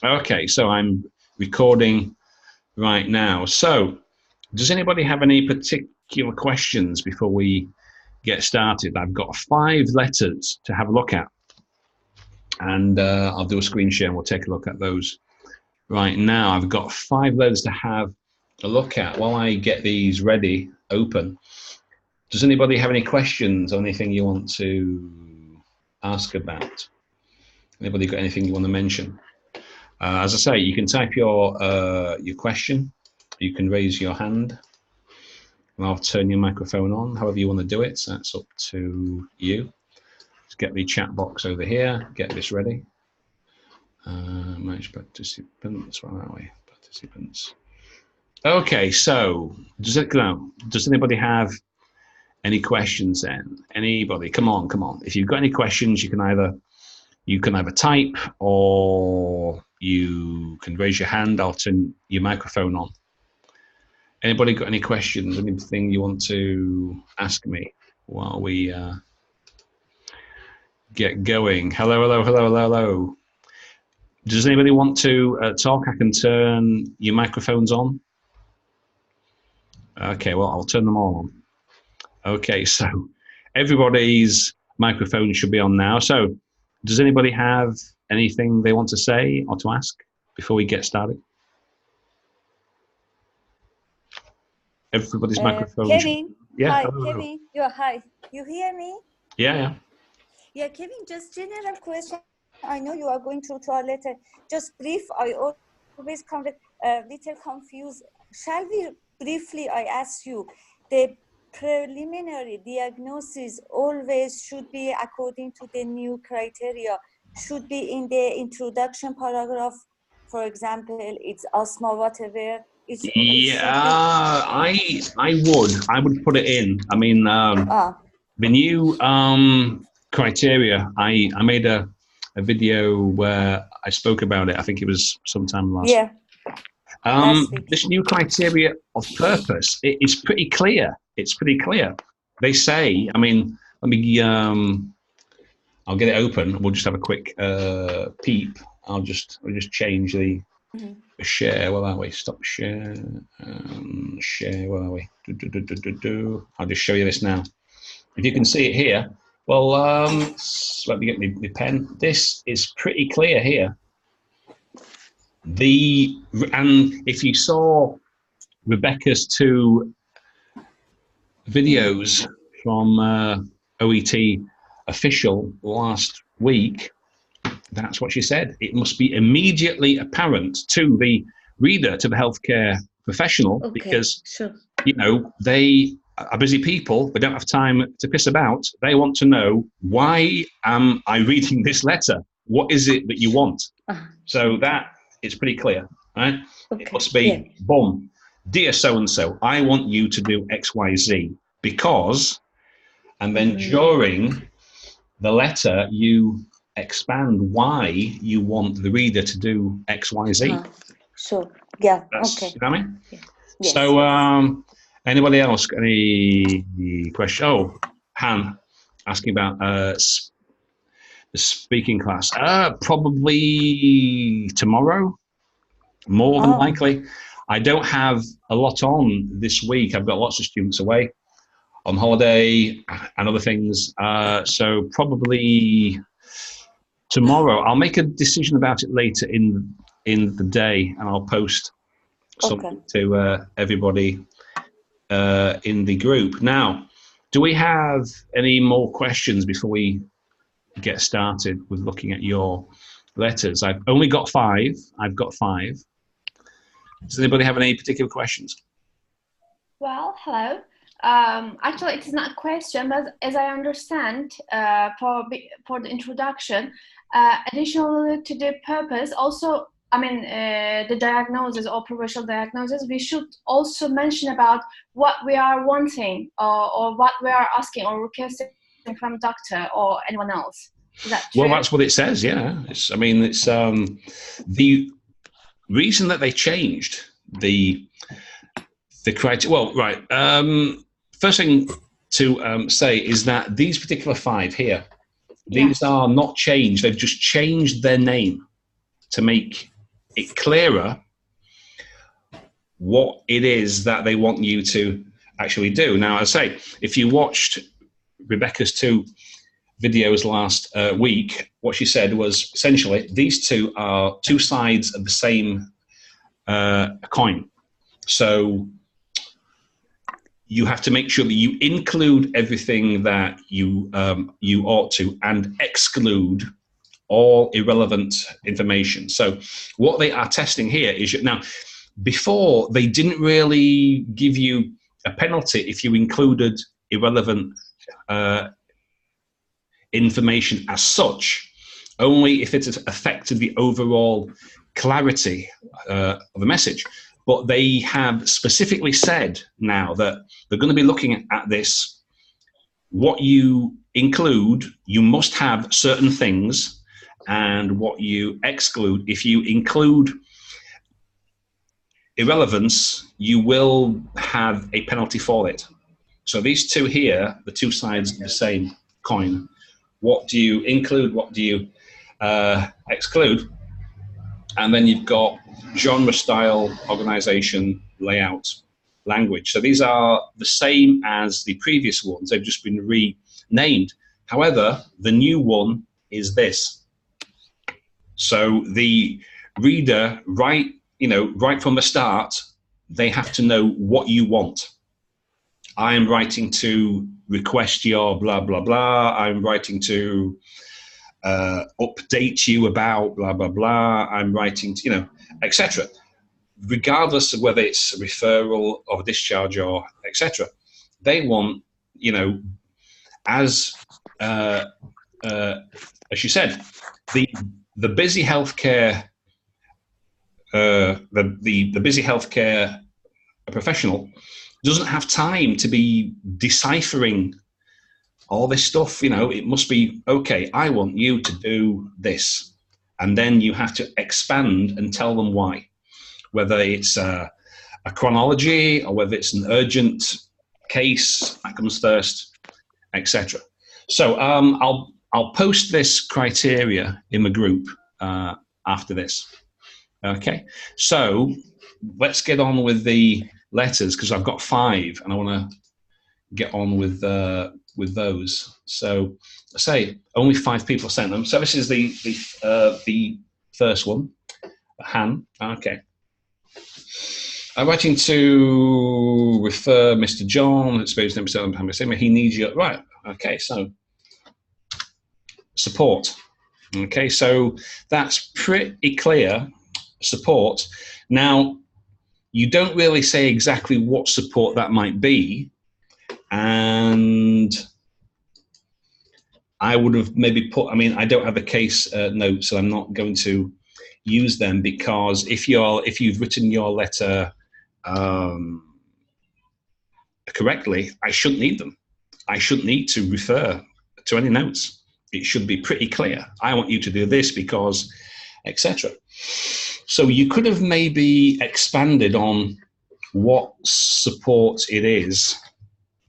Okay, so I'm recording right now. So, does anybody have any particular questions before we get started? I've got 5 letters to have a look at, and I'll do a screen share and we'll take a look at those right now. I've got 5 letters to have a look at while I get these ready, open. Does anybody have any questions or anything you want to ask about? Anybody got anything you want to mention? As I say, you can type your question. You can raise your hand, and I'll turn your microphone on. However you want to do it, so that's up to you. Let's get the chat box over here. Get this ready. Manage participants. Where are we? Participants. Okay. So does anybody have any questions? Then anybody? Come on, come on. If you've got any questions, you can either type or you can raise your hand. I'll turn your microphone on. Anybody got any questions? Anything you want to ask me while we get going? Hello, hello, hello, hello, hello. Does anybody want to talk? I can turn your microphones on. Okay, well, I'll turn them all on. Okay, so everybody's microphone should be on now. So does anybody have anything they want to say or to ask before we get started? Everybody's microphone. Kevin. Yeah. Hi, hello. Kevin. Hi. You hear me? Yeah. Yeah, Kevin, just general question. I know you are going through our letter. Just brief, I always come little confused. Shall we briefly, I ask you, the preliminary diagnosis always should be according to the new criteria, should be in the introduction paragraph, for example, it's asthma, whatever. I would put it in. I mean, the new criteria. I made a video where I spoke about it. I think it was sometime last. Yeah. This new criteria of purpose, it's pretty clear. It's pretty clear. They say. I mean, let me. I'll get it open. We'll just have a quick peep. I'll just change the. Share, where are we? Stop share. Share, where are we? I'll just show you this now. If you can see it here, well, let me get my pen. This is pretty clear here. And if you saw Rebecca's 2 videos from OET official last week, that's what she said. It must be immediately apparent to the reader, to the healthcare professional, because you know they are busy people. They don't have time to piss about. They want to know, why am I reading this letter? What is it that you want? So that is pretty clear, right? It must be, boom, dear so-and-so, I want you to do X, Y, Z, because, and then during the letter, you expand why you want the reader to do X, Y, Z. Sure. Yeah. That's, okay. You know what I mean? Yeah. Yes. So, anybody else got any questions? Oh, Han asking about the speaking class. Probably tomorrow, more than likely. I don't have a lot on this week. I've got lots of students away on holiday and other things. So probably tomorrow. I'll make a decision about it later in the day, and I'll post something to everybody in the group. Now, do we have any more questions before we get started with looking at your letters? I've only got 5. I've got 5. Does anybody have any particular questions? Well, hello. Actually, it is not a question, but as I understand, for the introduction, additionally to the purpose, also, I mean, the diagnosis or professional diagnosis, we should also mention about what we are wanting or what we are asking or requesting from doctor or anyone else. Is that true? Well, that's what it says, yeah. It's the reason that they changed the criteria. Well, right. First thing to say is that these particular 5 here, these are not changed. They've just changed their name to make it clearer what it is that they want you to actually do. Now, I say, if you watched Rebecca's 2 videos last week, what she said was essentially these two are 2 sides of the same coin. So you have to make sure that you include everything that you ought to, and exclude all irrelevant information. So what they are testing here is, now, before they didn't really give you a penalty if you included irrelevant information as such, only if it affected the overall clarity of the message. But they have specifically said now that they're going to be looking at this. What you include, you must have certain things, and what you exclude, if you include irrelevance, you will have a penalty for it. So these two here, the 2 sides of the same coin, what do you include, what do you exclude? And then you've got genre, style, organization, layout, language. So these are the same as the previous ones. They've just been renamed. However, the new one is this. So the reader, right from the start, they have to know what you want. I am writing to request your blah, blah, blah. I'm writing to update you about blah, blah, blah. I'm writing to, etc. Regardless of whether it's a referral or a discharge or etc. They want, as you said, the busy healthcare the busy healthcare professional doesn't have time to be deciphering all this stuff. It must be, okay, I want you to do this. And then you have to expand and tell them why, whether it's a chronology or whether it's an urgent case that comes first, etc. So I'll post this criteria in the group after this. Okay, so let's get on with the letters, because I've got 5 and I want to get on with those. So I say only 5 people sent them. So this is the first one, Han. Okay. I'm writing to refer Mr. John. He needs you. Right. Okay. So support. Okay. So that's pretty clear. Support. Now, you don't really say exactly what support that might be, and I would have maybe put, I don't have the case notes, so I'm not going to use them, because if you've written your letter correctly, I shouldn't need them. I shouldn't need to refer to any notes. It should be pretty clear. I want you to do this because, etc. So you could have maybe expanded on what support it is.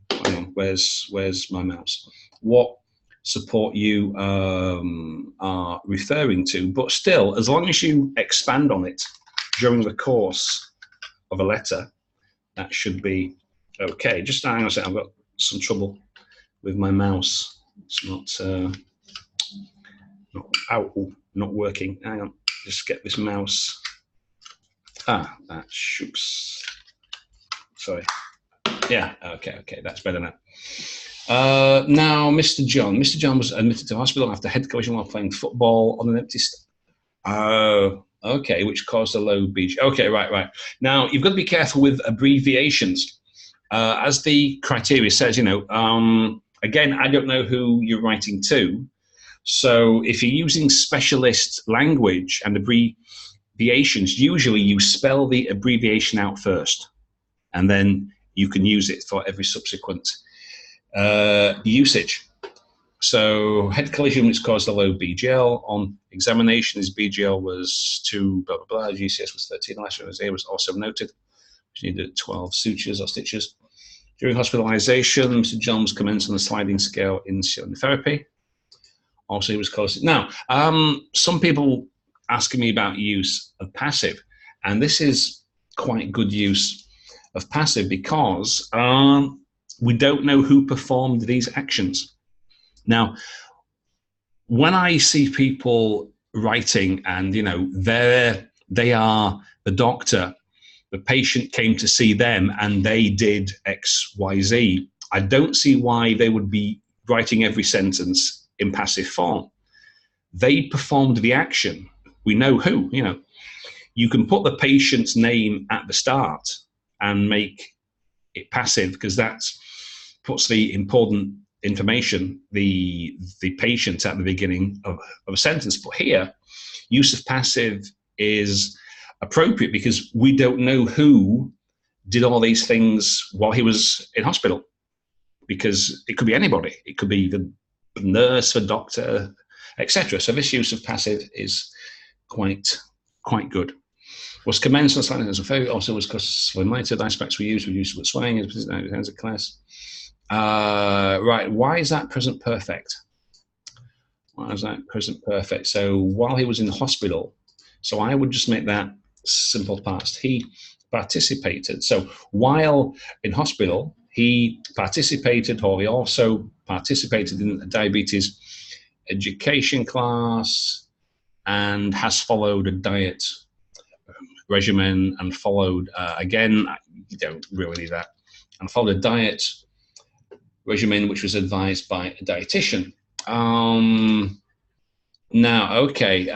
Hang on, where's my mouse? What support you are referring to, but still, as long as you expand on it during the course of a letter, that should be okay. Just hang on a second, I've got some trouble with my mouse. It's not working. Hang on. Just get this mouse. That shoops. Sorry. Yeah. Okay. That's better now. Now, Mr. John. Mr. John was admitted to hospital after head collision while playing football on an empty. Okay, which caused a low BG. Okay, right. Now you've got to be careful with abbreviations, as the criteria says. Again, I don't know who you're writing to. So if you're using specialist language and abbreviations, usually you spell the abbreviation out first, and then you can use it for every subsequent usage. So head collision which caused a low BGL. On examination, his BGL was 2, blah, blah, blah. GCS was 13. Last year was also noted. Which needed 12 sutures or stitches. During hospitalization, Mr. John was commenced on the sliding scale in therapy. Also, he was close. Now, some people asking me about use of passive. And this is quite good use of passive because we don't know who performed these actions. Now, when I see people writing and, you know, they are the doctor, the patient came to see them and they did X, Y, Z, I don't see why they would be writing every sentence in passive form. They performed the action. We know who, you know. You can put the patient's name at the start and make it passive because that puts the important information, the patient at the beginning of a sentence. But here, use of passive is appropriate because we don't know who did all these things while he was in hospital, because it could be anybody. It could be the nurse, the doctor, etc. So this use of passive is quite good. Was commenced on slang as a failure, also was because limited aspects we use with slang as a class. Right, why is that present perfect? Why is that present perfect? So while he was in the hospital, so I would just make that simple past. He participated. So while in hospital, he participated, or he also participated in a diabetes education class and has followed a diet regimen and followed, again, you don't really need that, and followed a diet regimen which was advised by a dietitian. Now, okay,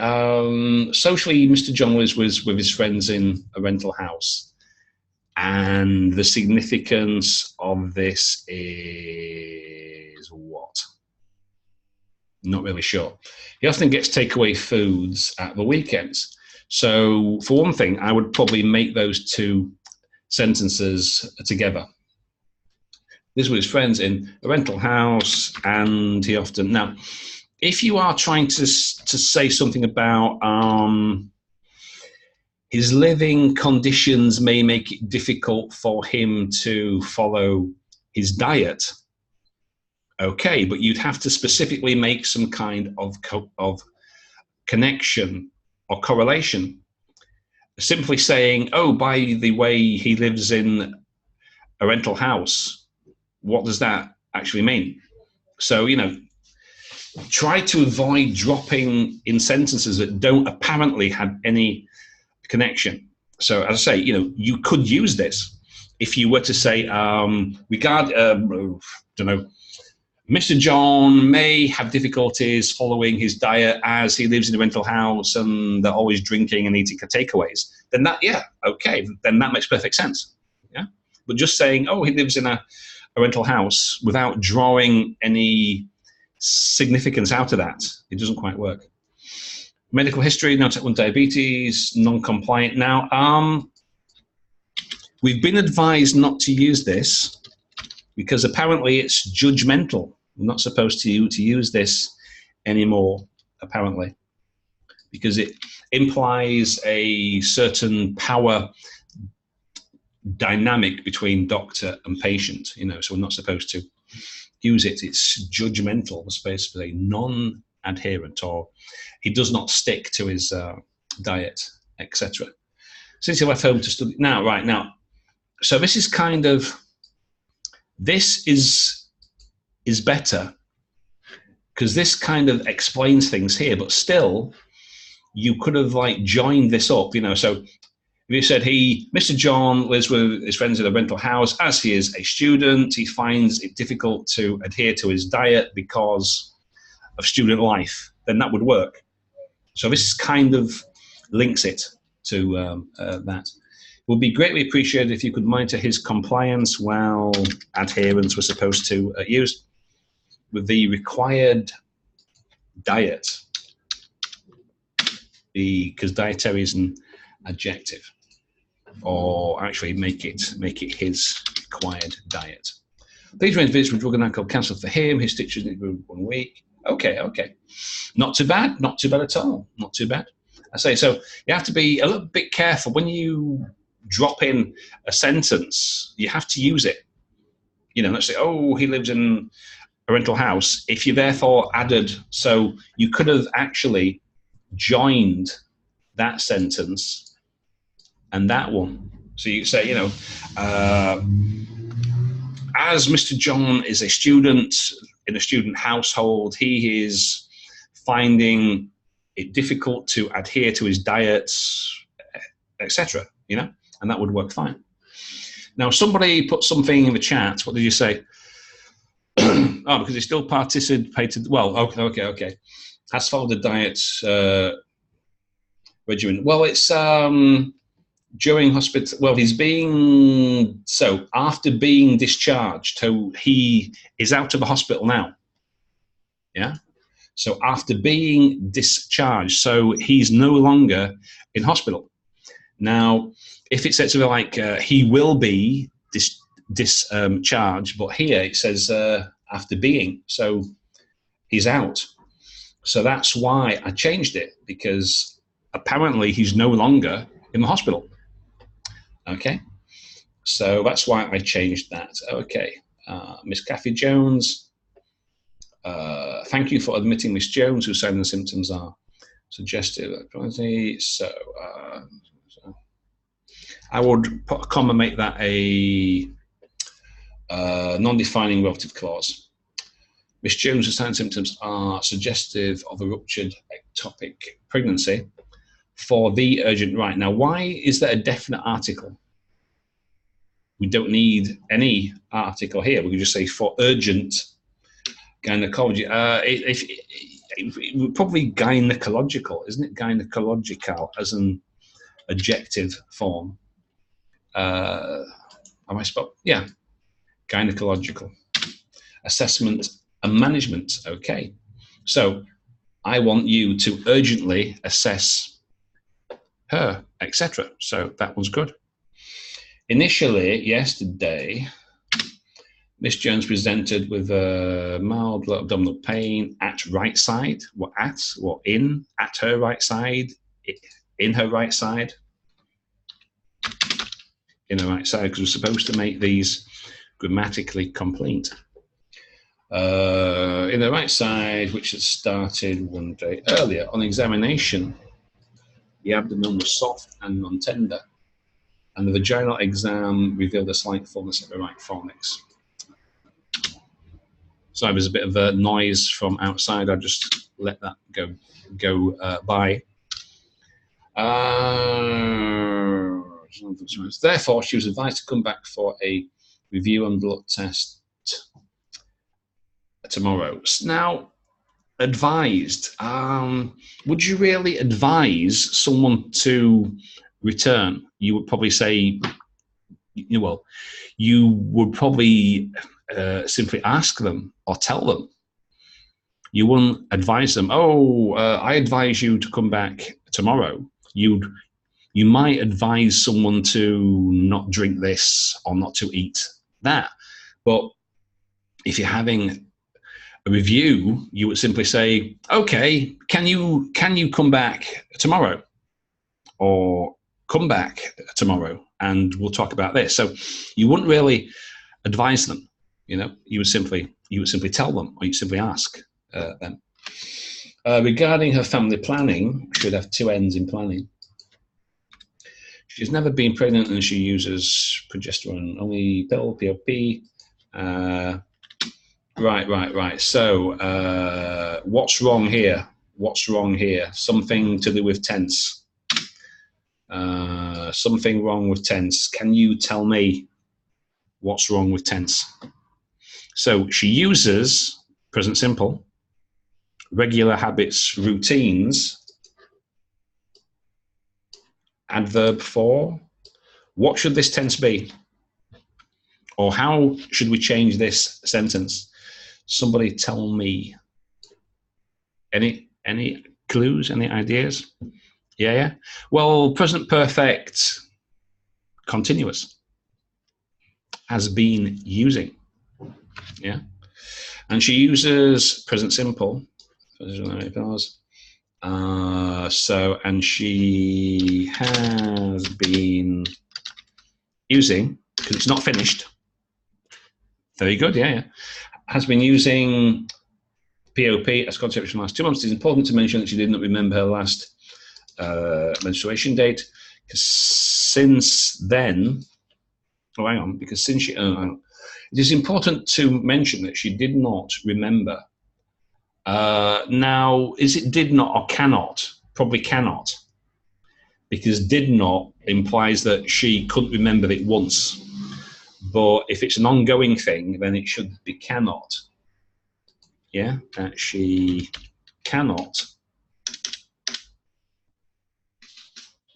socially, Mr. John was with his friends in a rental house, and the significance of this is what? Not really sure. He often gets takeaway foods at the weekends. So, for one thing, I would probably make those two sentences together. This was his friends in a rental house, and he often... Now, if you are trying to say something about his living conditions may make it difficult for him to follow his diet, okay, but you'd have to specifically make some kind of connection or correlation. Simply saying, oh, by the way, he lives in a rental house, what does that actually mean? So, you know, try to avoid dropping in sentences that don't apparently have any connection. So, as I say, you know, you could use this if you were to say, Mr. John may have difficulties following his diet as he lives in a rental house and they're always drinking and eating takeaways. Then that, yeah, okay, then that makes perfect sense. Yeah, but just saying, oh, he lives in a rental house without drawing any significance out of that, it doesn't quite work. Medical history, no type 1 diabetes, non-compliant. Now, we've been advised not to use this because apparently it's judgmental. We're not supposed to use this anymore, apparently, because it implies a certain power dynamic between doctor and patient, you know, so we're not supposed to use it. It's judgmental, it's supposed to be non-adherent, or he does not stick to his diet, etc. Since he left home to study. Now, right now, so this is kind of, this is better because this kind of explains things here, but still you could have like joined this up, you know. So if you said Mr. John lives with his friends in a rental house, as he is a student, he finds it difficult to adhere to his diet because of student life, then that would work. So this kind of links it to that. It would be greatly appreciated if you could monitor his compliance while adherents were supposed to use with the required diet, because dietary is an adjective, or actually make it his required diet. These range visits with drug and alcohol cancelled for him. His stitches need 1 week. Okay. Not too bad at all. Not too bad. I say, so you have to be a little bit careful when you drop in a sentence. You have to use it. You know, let's say, oh, he lives in a rental house. If you therefore added, so you could have actually joined that sentence and that one. So you say, you know, as Mr. John is a student in a student household, he is finding it difficult to adhere to his diets, etc. You know, and that would work fine. Now, somebody put something in the chat. What did you say? Oh, because he still participated. Well, okay. Has followed the diet regimen. Well, it's during hospital. Well, he's being so after being discharged. So he is out of the hospital now. Yeah. So after being discharged, so he's no longer in hospital. Now, if it says like he will be discharged, but here it says after being, so he's out. So that's why I changed it, because apparently he's no longer in the hospital. Okay, so that's why I changed that. Okay, Miss Kathy Jones. Thank you for admitting Miss Jones, whose signs and symptoms are suggestive. So I would put a comma, make that a non-defining relative clause. Miss Jones' signs and symptoms are suggestive of a ruptured ectopic pregnancy for the urgent right. Now, why is there a definite article? We don't need any article here. We can just say for urgent gynecology. It probably gynecological, isn't it? Gynecological as an adjective form. Am I spelled? Yeah, gynecological. Assessment and management. Okay, so I want you to urgently assess her, etc. So that was good. Initially, yesterday, Miss Jones presented with a mild abdominal pain at right side. What at? What in? At her right side? In her right side? In her right side, because we're supposed to make these grammatically complete. In the right side, which had started one day earlier. On examination, the abdomen was soft and non-tender, and the vaginal exam revealed a slight fullness at the right fornix. So there's a bit of a noise from outside. I just let that go by. Therefore, she was advised to come back for a review and blood test tomorrow. Now, advised. Would you really advise someone to return? You would probably say, well, you would probably simply ask them or tell them. You wouldn't advise them, oh, I advise you to come back tomorrow. You might advise someone to not drink this or not to eat that. But if you're having a review, you would simply say, okay, can you come back tomorrow? Or come back tomorrow and we'll talk about this. So you wouldn't really advise them, you know, you would simply tell them, or you simply ask them. Regarding her family planning, she would have two ends in planning. She's never been pregnant and she uses progesterone only pill, POP. Right. So what's wrong here? What's wrong here? Something to do with tense. Something wrong with tense. Can you tell me what's wrong with tense? So she uses present simple, regular habits, routines, adverb for. What should this tense be? Or how should we change this sentence? Somebody tell me. Any clues, any ideas? Yeah. Well, present perfect continuous has been using. Yeah. And she uses present simple. And she has been using, because it's not finished. Very good, yeah. Has been using POP as concept for the last 2 months. It's important to mention that she did not remember her last menstruation date, because since then, oh, hang on, because since she, hang on. It is important to mention that she did not remember. Now, is it did not or cannot? Probably cannot, because did not implies that she couldn't remember it once. But if it's an ongoing thing, then it should be cannot. Yeah, that she cannot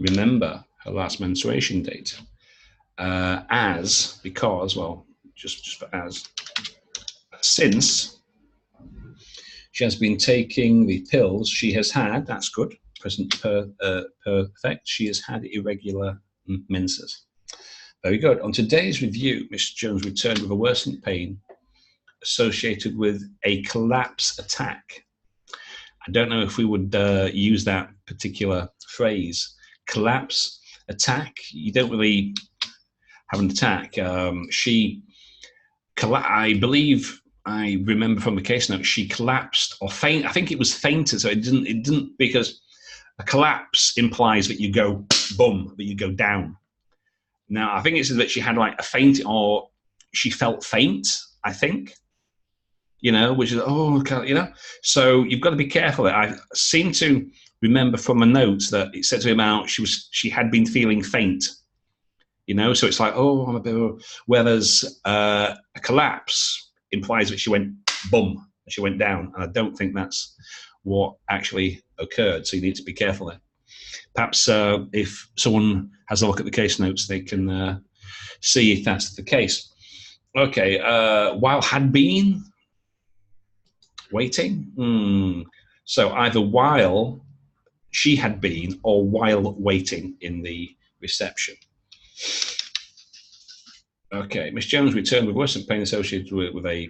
remember her last menstruation date. Because, well, just for since she has been taking the pills she has had, that's good, present perfect, she has had irregular menses. Very good. On today's review, Miss Jones returned with a worsened pain associated with a collapse attack. I don't know if we would use that particular phrase. Collapse attack, you don't really have an attack. I believe, I remember from the case note, she collapsed or faint. I think it was fainted, so it didn't, because a collapse implies that you go boom, that you go down. Now, I think it's that she had like a faint, or she felt faint, I think, you know, which is, oh, you know, so you've got to be careful. I seem to remember from a note that it said to him out she had been feeling faint, you know, so it's like, oh, I'm a bit, whereas a collapse implies that she went boom, she went down, and I don't think that's what actually occurred, so you need to be careful there. Perhaps if someone has a look at the case notes, they can see if that's the case. Okay, while had been waiting. So either while she had been or while waiting in the reception. Okay, Miss Jones returned with worsened pain associated with a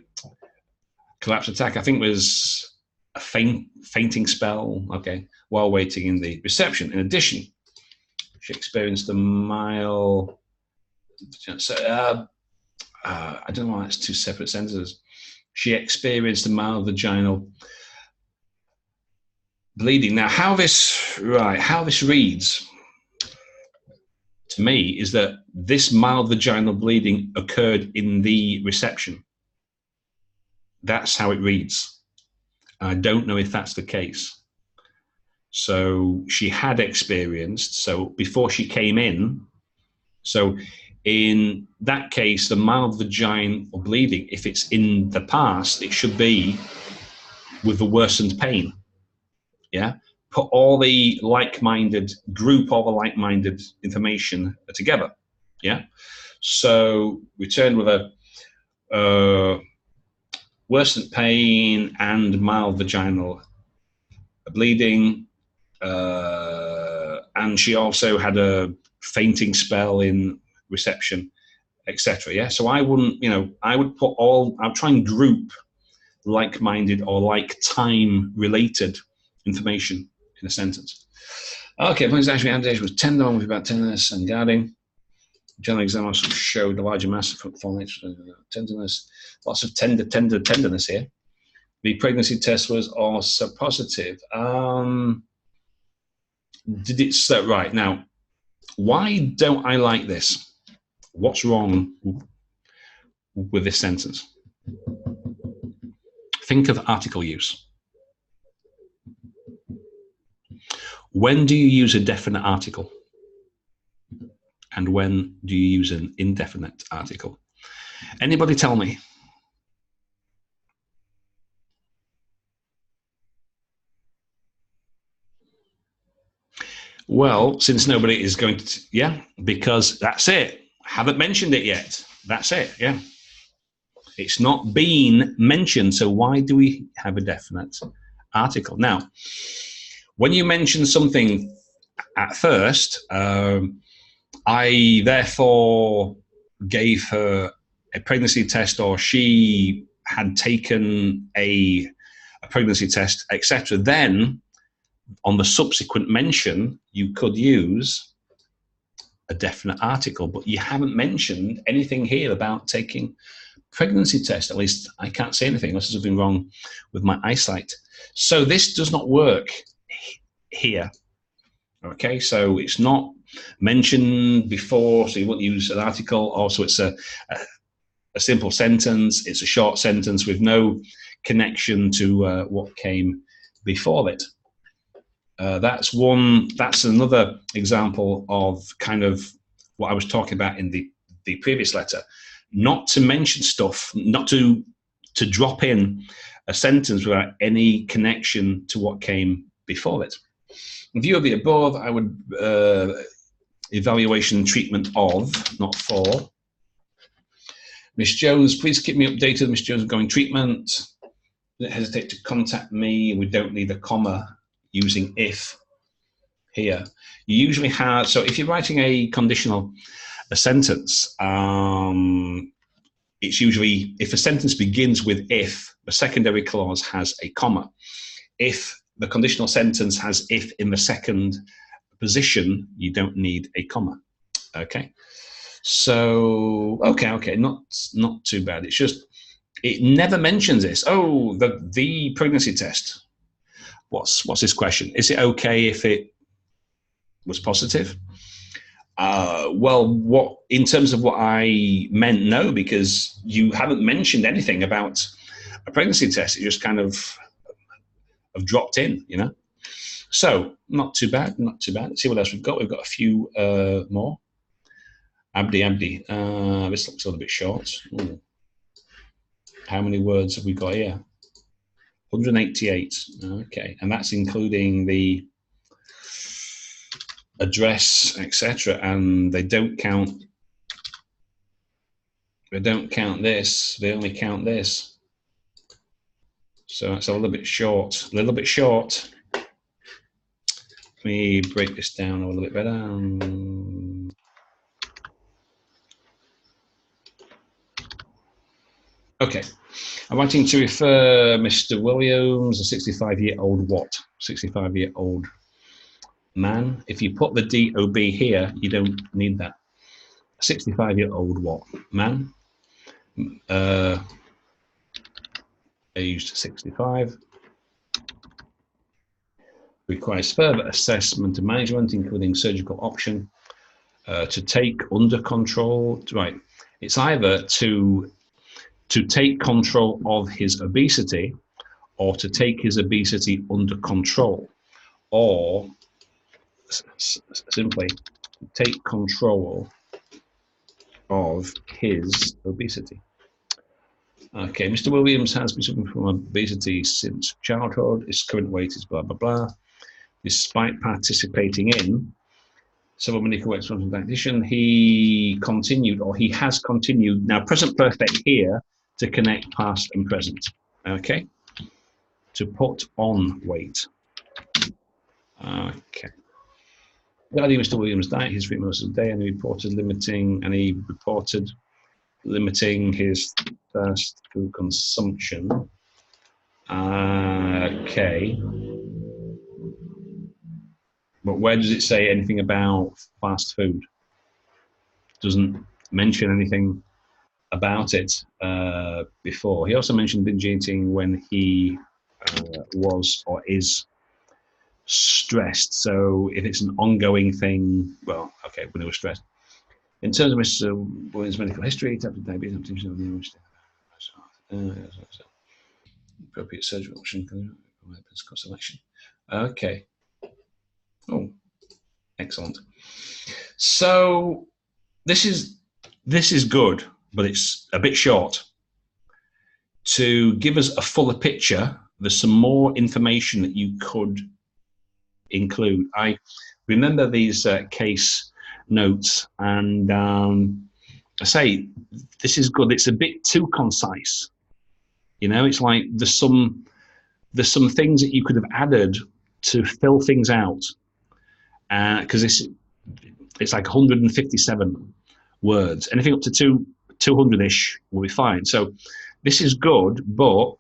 collapse attack. I think it was a fainting spell. Okay, while waiting in the reception. In addition, she experienced a mild. So, I don't know why that's two separate sentences. She experienced a mild vaginal bleeding. Now, how this reads to me is that this mild vaginal bleeding occurred in the reception. That's how it reads. I don't know if that's the case. So she had experienced, so before she came in, so in that case, the mild vaginal bleeding, if it's in the past, it should be with the worsened pain. Yeah, put all the like-minded, group all the like-minded information together. Yeah, so returned with a worsened pain and mild vaginal bleeding, and she also had a fainting spell in reception, etc. Yeah, so I wouldn't, you know, I would put all, I'll try and group like-minded or like time-related information in a sentence. Okay, points actually amputation was tender with about tenderness and guarding. General exam also showed a larger mass of tenderness, lots of tenderness here. The pregnancy test was also positive. Did it say right now? Why don't I like this? What's wrong with this sentence? Think of article use. When do you use a definite article? And when do you use an indefinite article? Anybody tell me? Well, since nobody is going to, yeah, because that's it. Haven't mentioned it yet. That's it, yeah. It's not been mentioned, so why do we have a definite article? Now, when you mention something at first, I therefore gave her a pregnancy test, or she had taken a pregnancy test, etc. Then, on the subsequent mention, you could use a definite article, but you haven't mentioned anything here about taking pregnancy test. At least I can't say anything unless there's something wrong with my eyesight. So this does not work here. Okay, so it's not mentioned before, so you wouldn't use an article. Also, it's a simple sentence. It's a short sentence with no connection to what came before it. That's another example of kind of what I was talking about in the previous letter. Not to mention stuff, not to drop in a sentence without any connection to what came before it. In view of the above, I would evaluation treatment of, not for. Miss Jones, please keep me updated. Miss Jones, going treatment. Don't hesitate to contact me. We don't need a comma using if here. You usually have, so if you're writing a sentence, it's usually, if a sentence begins with if, the secondary clause has a comma. If the conditional sentence has if in the second position, you don't need a comma. Okay. So, okay, not too bad. It's just, it never mentions this. Oh, the pregnancy test. What's this question? Is it okay if it was positive? Well, what in terms of what I meant, no, because you haven't mentioned anything about a pregnancy test. It just kind of dropped in, you know. So not too bad, not too bad. Let's see what else we've got. We've got a few more. Abdi. This looks a little bit short. Ooh. How many words have we got here? 188. Okay, and that's including the address, etc. And they don't count. They don't count this. They only count this. So that's a little bit short. A little bit short. Let me break this down a little bit better. Okay. I'm wanting to refer Mr. Williams, a 65-year-old what? 65-year-old man. If you put the DOB here, you don't need that. 65-year-old what? Man. Aged 65. Requires further assessment and management, including surgical option, to take under control. Right. It's either to take control of his obesity or to take his obesity under control, or simply take control of his obesity. Okay, Mr. Williams has been suffering from obesity since childhood. His current weight is blah, blah, blah. Despite participating in several medical experiments in addition, he has continued, now present perfect here, to connect past and present, okay? To put on weight. Okay. Regarding Mr. Williams' diet, his 3 meals a day, and he reported limiting his fast food consumption. Okay. But where does it say anything about fast food? Doesn't mention anything about it before. He also mentioned binge eating when he was or is stressed. So if it's an ongoing thing, well, okay, when he was stressed. In terms of Mr. Williams' medical history, type of diabetes, appropriate surgical option, cost selection. Okay. Oh, excellent. So this is good, but it's a bit short. To give us a fuller picture, there's some more information that you could include. I remember these case notes, and I say this is good. It's a bit too concise. You know, it's like there's some things that you could have added to fill things out, because it's like 157 words. Anything up to 200-ish will be fine. So this is good, but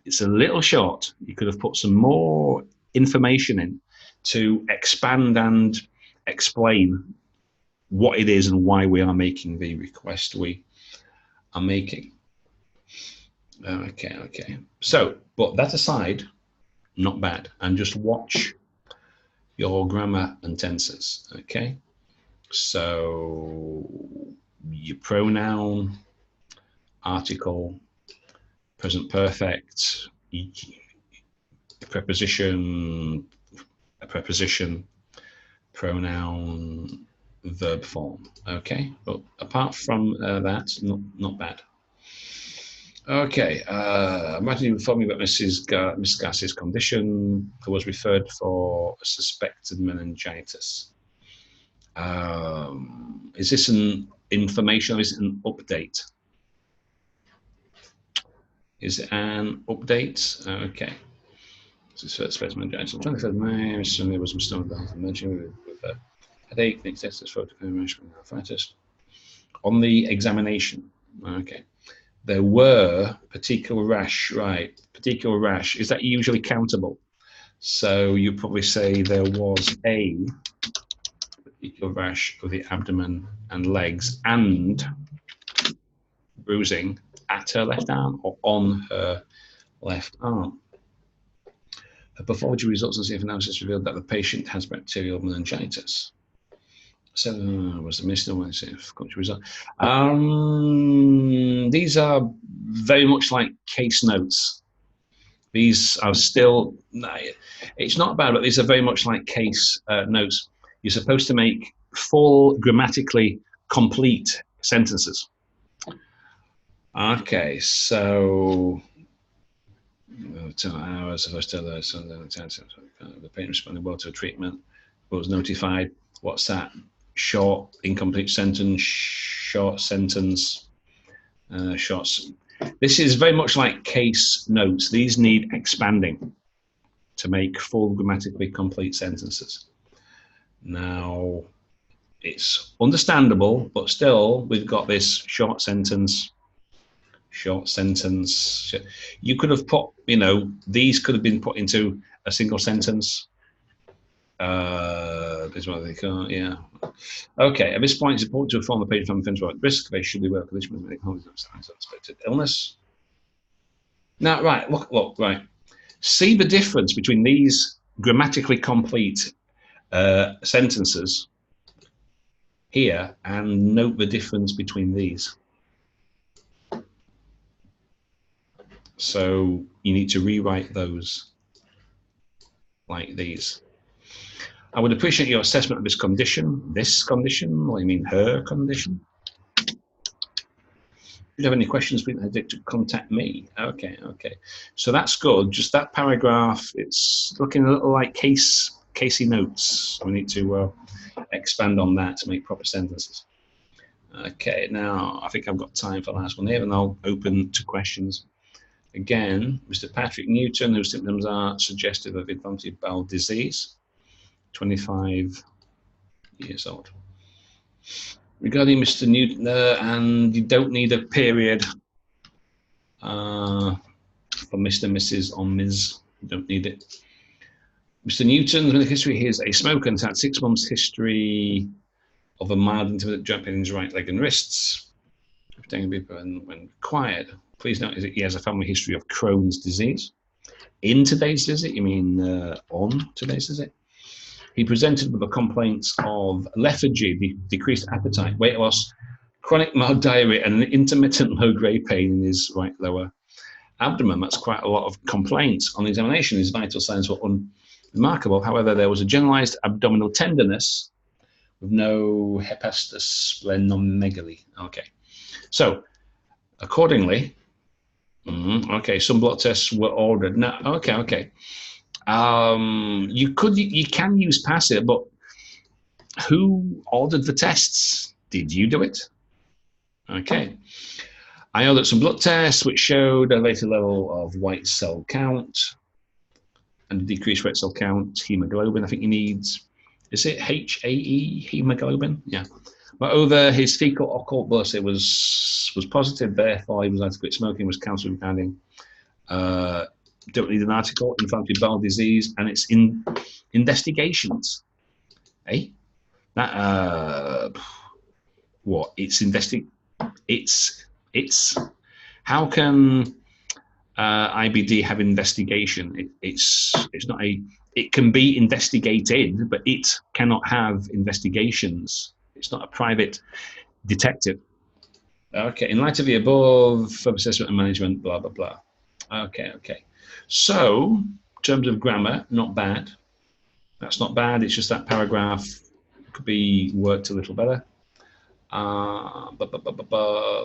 it's a little short. You could have put some more information in to expand and explain what it is and why we are making the request we are making. Okay. So, but that aside, not bad. And just watch your grammar and tenses. Okay, so your pronoun, article, present perfect, preposition, a preposition, pronoun, verb form. Okay, but apart from that, not bad. Okay, I'm writing inform me about Miss Gass's condition, who was referred for a suspected meningitis. Is this an information or is it an update? Is it an update? Okay. This is first specimen meningitis. 23rd May, there was some stomach mentioned with a headache, next test is arthritis. On the examination, okay. There were particular rash, right? Particular rash, is that usually countable? So you probably say there was a particular rash of the abdomen and legs and bruising at her left arm or on her left arm. Her pathology results and CF analysis revealed that the patient has bacterial meningitis. So was the missed one? Result. These are very much like case notes. These are still, it's not bad, but these are very much like case notes. You're supposed to make full grammatically complete sentences. Okay, so 2 hours, the patient responded well to a treatment, but was notified. What's that? Short, incomplete sentence, short sentence, shorts. This is very much like case notes. These need expanding to make full grammatically complete sentences. Now, it's understandable, but still, we've got this short sentence. You could have put, these could have been put into a single sentence. This is what they call, yeah. Okay, at this point, it's important to inform the patient from the at risk. They should be well conditioned with unexpected illness. Now, right, look, right. See the difference between these grammatically complete sentences here and note the difference between these. So you need to rewrite those like these. I would appreciate your assessment of this condition. What do you mean, her condition? If you have any questions, please hesitate to contact me. Okay. So that's good. Just that paragraph, it's looking a little like casey notes. We need to expand on that to make proper sentences. Okay, now I think I've got time for the last one here, and I'll open to questions. Again, Mr. Patrick Newton, whose symptoms are suggestive of inflammatory bowel disease, 25 years old. Regarding Mr. Newton, and you don't need a period for Mr., Mrs. or Ms. You don't need it. Mr. Newton's medical history, he is a smoker and has had 6 months history of a mild intermittent joint pain in his right leg and wrists. When required. Please note that he has a family history of Crohn's disease. In today's visit, you mean on today's visit? He presented with the complaints of lethargy, decreased appetite, weight loss, chronic mild diarrhea, and an intermittent low-grade pain in his right lower abdomen. That's quite a lot of complaints. On the examination, his vital signs were unremarkable. However, there was a generalized abdominal tenderness with no hepatosplenomegaly. Okay. So, accordingly, okay, some blood tests were ordered. No, okay. You can use passive, but who ordered the tests? Did you do it? Okay. I ordered some blood tests which showed a elevated level of white cell count and a decreased red cell count, hemoglobin. I think he needs, is it HAE, hemoglobin? Yeah. But over his fecal occult bus, it was positive. Therefore, he was allowed to quit smoking. Was counseled regarding don't need an article, inflammatory bowel disease, and it's in investigations. Eh? That what? It's how can IBD have investigation? It's not a it can be investigated, but it cannot have investigations. It's not a private detective. Okay, in light of the above, assessment and management, blah, blah, blah. Okay. So, in terms of grammar, not bad. That's not bad. It's just that paragraph could be worked a little better.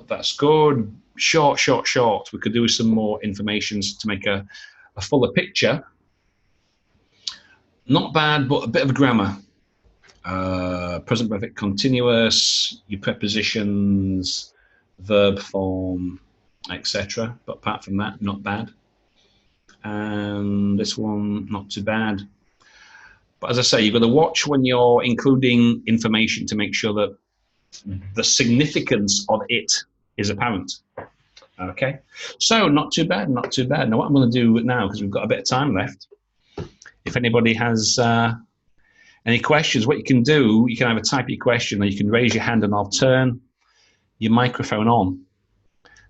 That's good. Short. We could do some more information to make a fuller picture. Not bad, but a bit of grammar. Present perfect continuous, your prepositions, verb form, etc. But apart from that, not bad. And this one, not too bad. But as I say, you've got to watch when you're including information to make sure that the significance of it is apparent. Okay, so not too bad. Now what I'm going to do now, because we've got a bit of time left, if anybody has any questions, what you can do, you can either type your question or you can raise your hand and I'll turn your microphone on.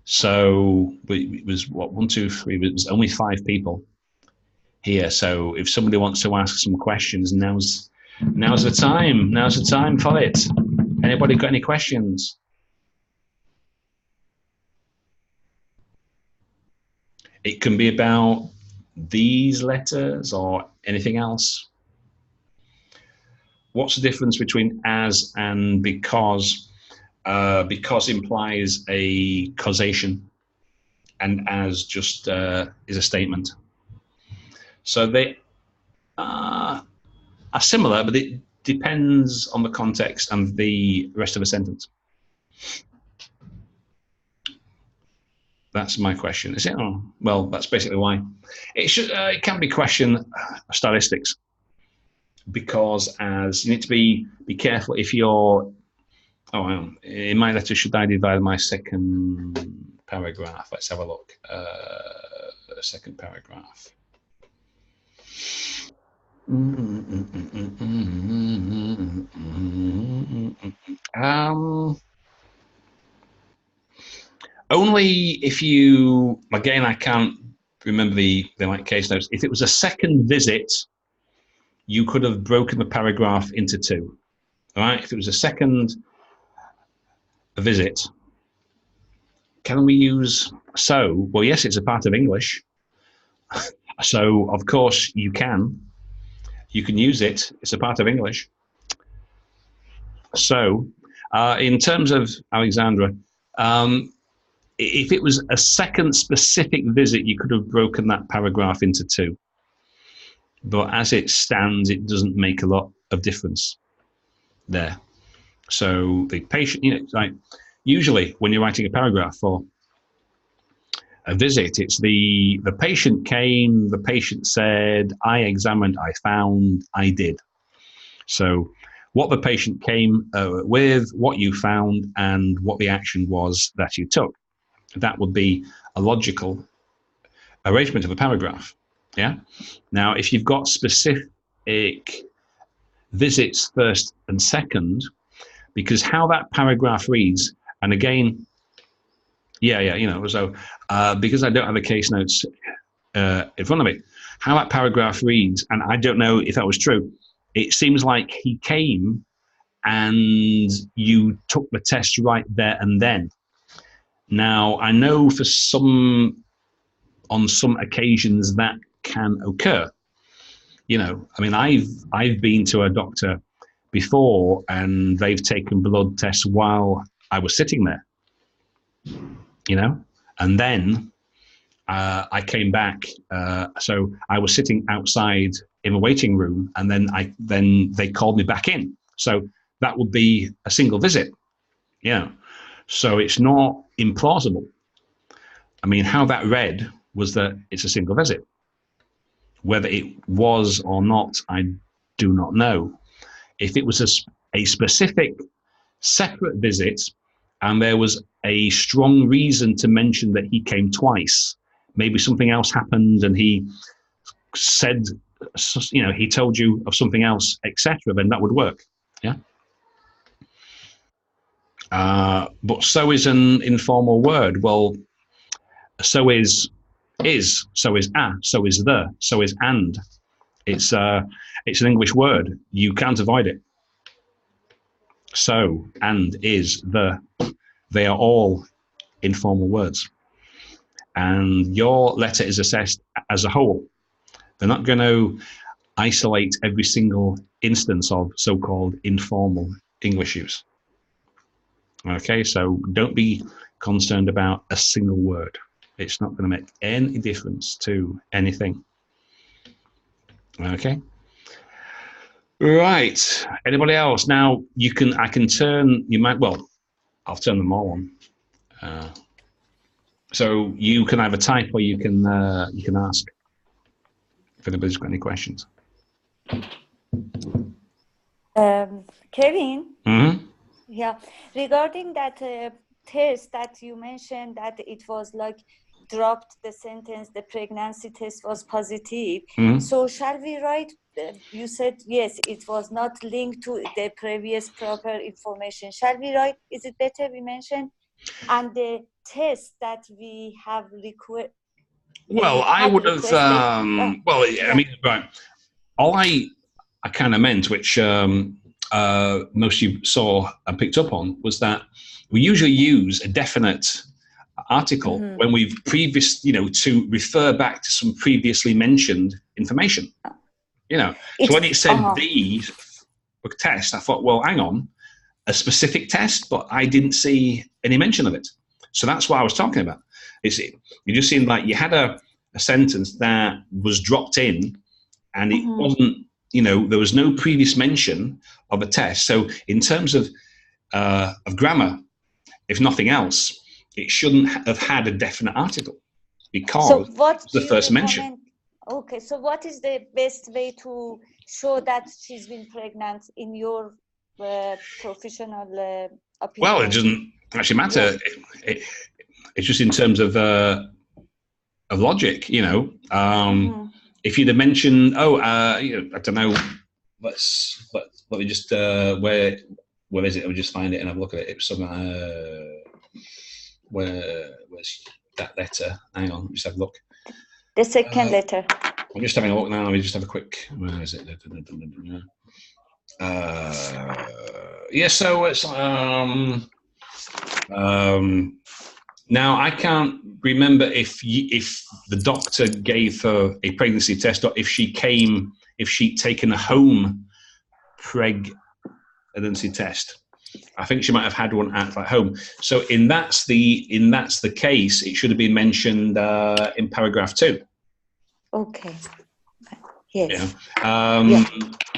So it was what, 1, 2, 3, it was only 5 people here. So if somebody wants to ask some questions, now's the time. Now's the time for it. Anybody got any questions? It can be about these letters or anything else. What's the difference between as and because? Because implies a causation, and as just is a statement. So they are similar, but it depends on the context and the rest of the sentence. That's my question. Is it? Oh, well, that's basically why. It can be question stylistics, because as you need to be careful if you're. In my letter, should I divide my second paragraph? Let's have a look. Second paragraph. Only if you, again, I can't remember the like case notes. If it was a second visit, you could have broken the paragraph into 2. All right. If it was a second visit, can we use so? Well, yes, it's a part of English. So, of course, you can use it. It's a part of English. So, in terms of Alexandra, if it was a second specific visit, you could have broken that paragraph into 2. But as it stands, it doesn't make a lot of difference there. So the patient, like usually when you're writing a paragraph for a visit, it's the patient came, the patient said, I examined, I found, I did. So what the patient came with, what you found, and what the action was that you took. That would be a logical arrangement of a paragraph. Yeah. Now, if you've got specific visits first and second, because how that paragraph reads, and again, so because I don't have the case notes in front of me, how that paragraph reads, and I don't know if that was true, it seems like he came and you took the test right there and then. Now, I know on some occasions that can occur. I've been to a doctor before and they've taken blood tests while I was sitting there, and then I came back. So I was sitting outside in the waiting room, and then they called me back in. So that would be a single visit. So it's not implausible. I mean, how that read was that it's a single visit. Whether it was or not, I do not know. If it was a specific separate visit and there was a strong reason to mention that he came twice, maybe something else happened and he said, he told you of something else, etc., then that would work. Yeah. But so is an informal word. Well, so is, so is so is the, so is and. It's an English word. You can't avoid it. So, and, is, the, they are all informal words. And your letter is assessed as a whole. They're not going to isolate every single instance of so-called informal English use. Okay, so don't be concerned about a single word. It's not going to make any difference to anything. Okay. Right. Anybody else? Now I can turn. I'll turn them all on. So you can either type or you can ask if anybody's got any questions. Kevin. Mm-hmm. Yeah, regarding that test that you mentioned, that it was like dropped the sentence, the pregnancy test was positive. Mm-hmm. So shall we write, you said, yes, it was not linked to the previous proper information. Shall we write, is it better we mention, and the test that we have requested? Well, I would have, I mean, right. All I kind of meant, which most of you saw and picked up on, was that we usually use a definite article when we've to refer back to some previously mentioned information. So when it said the test, I thought, well, hang on, a specific test, but I didn't see any mention of it. So that's what I was talking about. It just seemed like you had a sentence that was dropped in, and it wasn't, there was no previous mention of a test. So in terms of grammar, if nothing else, it shouldn't have had a definite article because the first mention. Okay, so what is the best way to show that she's been pregnant in your professional opinion? Well, it doesn't actually matter. Yeah. It's just in terms of logic, If you'd have mentioned, I don't know, let me just where is it? I'll just find it and have a look at it. It was some where's that letter? Hang on, just have a look. The second letter. I'm just having a look now. Let me just have a quick. Where is it? Yeah. So it's now I can't remember if the doctor gave her a pregnancy test or if she'd taken a home pregnancy test. I think she might have had one at home. So in that's the case, it should have been mentioned in paragraph 2. Okay. Yes. Yeah.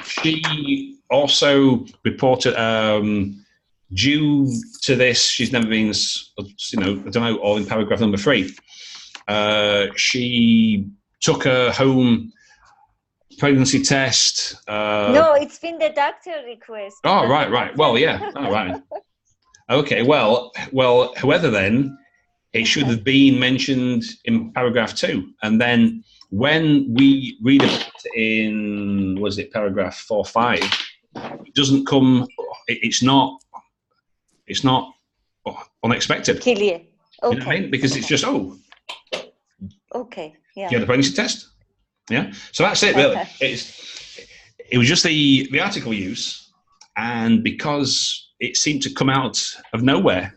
She also reported due to this, she's never been, I don't know, or in paragraph number 3, she took a home pregnancy test. No, it's been the doctor request. Oh, right. Well, yeah. All right. Okay. Well, whoever then, it should have been mentioned in paragraph 2. And then when we read it in, was it paragraph 4 or 5, it doesn't come, it's not unexpected. Clear. Okay. You know what I mean? Because it's just, okay. Yeah. You had a pregnancy test? Yeah. So that's it, really. It was just the article use, and because it seemed to come out of nowhere,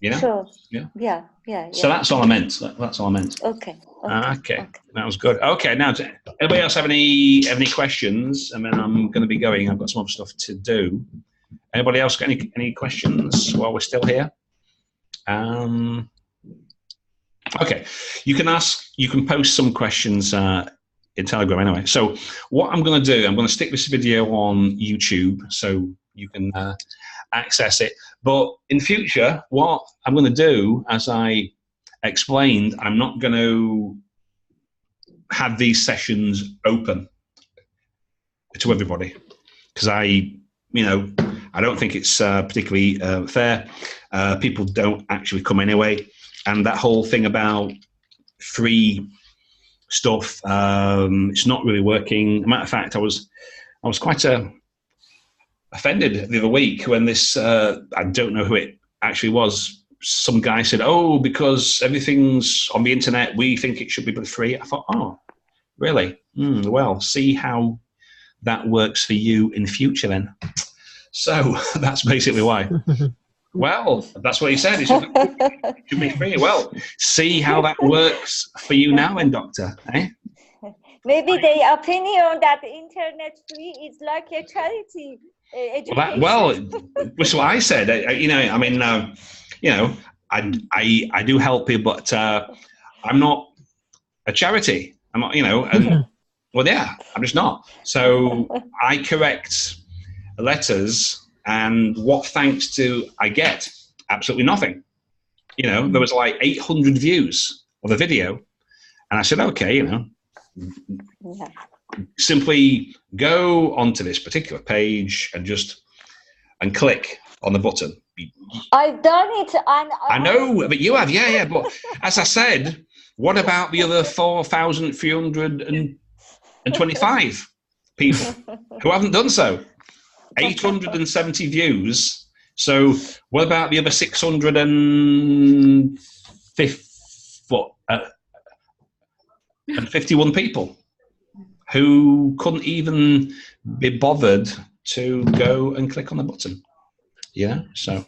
Sure. Yeah. Yeah. So that's all I meant. That's all I meant. Okay. That was good. Okay. Now, does anybody else have any questions? And then I'm going to be going. I've got some other stuff to do. Anybody else got any questions while we're still here? Okay. You can post some questions in Telegram anyway. So what I'm going to do, I'm going to stick this video on YouTube so you can access it. But in future, what I'm going to do, as I explained, I'm not going to have these sessions open to everybody because I don't think it's particularly fair. People don't actually come anyway. And that whole thing about free stuff, it's not really working. Matter of fact, I was quite offended the other week when this, I don't know who it actually was, some guy said, because everything's on the internet, we think it should be free. I thought, Really? Well, see how that works for you in future then. So that's basically why. Well, that's what he said. He should be free. Well, see how that works for you now then, Doctor. Eh? Maybe the opinion that internet free is like a charity education. Well, that's what I said. I mean, I do help people, but I'm not a charity. I'm not, and well, yeah, I'm just not. So I correct letters, and what thanks do I get? Absolutely nothing. There was like 800 views of the video, and I said, okay, simply go onto this particular page and click on the button. I've done it. I know, but you have, yeah. But as I said, what about the other 4,325 people who haven't done so? 870 views. So what about the other 651 people who couldn't even be bothered to go and click on the button? So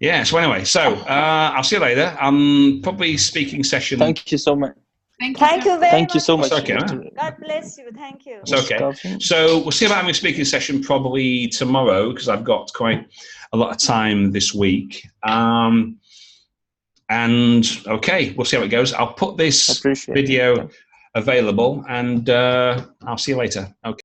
anyway, I'll see you later. Probably speaking session. Thank you so much. Thank you very much. Thank you so much. Okay, God bless you. Thank you. It's okay. So we'll see about having a speaking session probably tomorrow, because I've got quite a lot of time this week. And okay, we'll see how it goes. I'll put this video available, and I'll see you later. Okay.